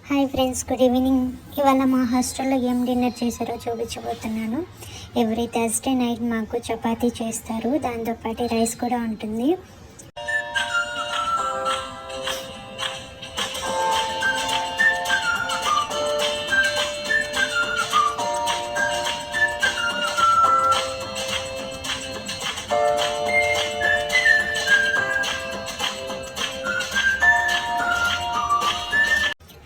Hi friends, good evening. ఇవాళ మా హాస్టల్లో ఏం డిన్నర్ చేశారో చూపించబోతున్నాను. ఎవ్రీ థర్స్డే నైట్ మాకు చపాతీ చేస్తారు, దాంతోపాటు రైస్ కూడా ఉంటుంది.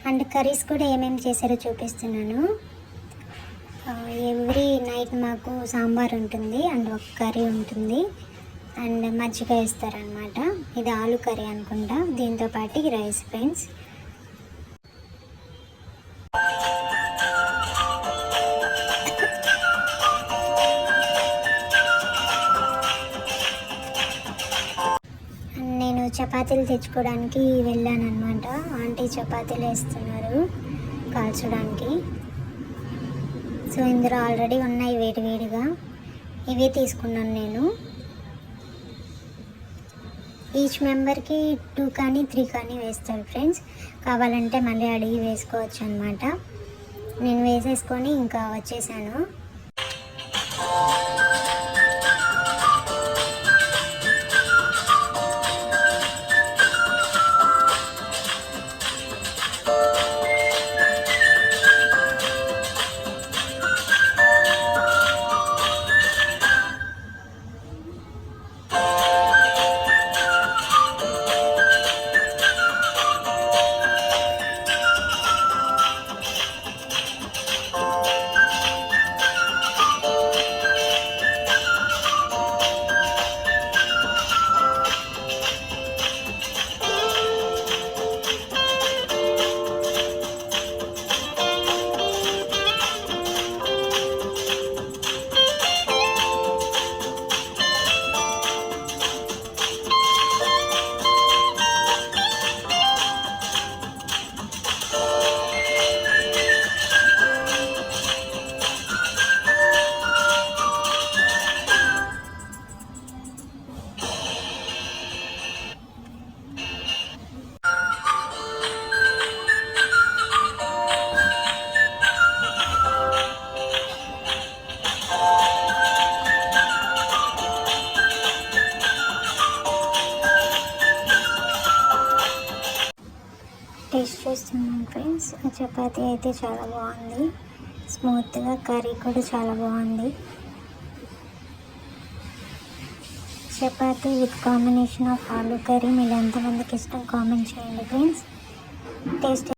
అండ్ కర్రీస్ కూడా ఏమేమి చేశారో చూపిస్తున్నాను. ఎవ్రీ నైట్ మాకు సాంబార్ ఉంటుంది అండ్ ఒక కర్రీ ఉంటుంది అండ్ మజ్జిగ వేస్తారనమాట. ఇది ఆలు కర్రీ అనుకుంటా, దీంతో పాటు రైస్ ఫ్రెండ్స్. నేను చపాతీలు తెచ్చుకోవడానికి వెళ్ళాను అనమాట. ఆంటీ చపాతీలు వేస్తున్నారు కాల్చడానికి. సో ఇందులో ఆల్రెడీ ఉన్నాయి వేడివేడిగా, ఇవే తీసుకున్నాను నేను. ఈచ్ మెంబర్కి 2 కానీ 3 కానీ వేస్తాడు ఫ్రెండ్స్. కావాలంటే మళ్ళీ అడిగి వేసుకోవచ్చు అనమాట. నేను వేసేసుకొని ఇంకా వచ్చేసాను. టేస్ట్ చేస్తున్నాను ఫ్రెండ్స్. చపాతీ అయితే చాలా బాగుంది, స్మూత్గా. కర్రీ కూడా చాలా బాగుంది. Chapati with combination of aloo curry. మీరు ఎంతమందికి ఇష్టం కామెంట్ చేయండి ఫ్రెండ్స్. టేస్ట్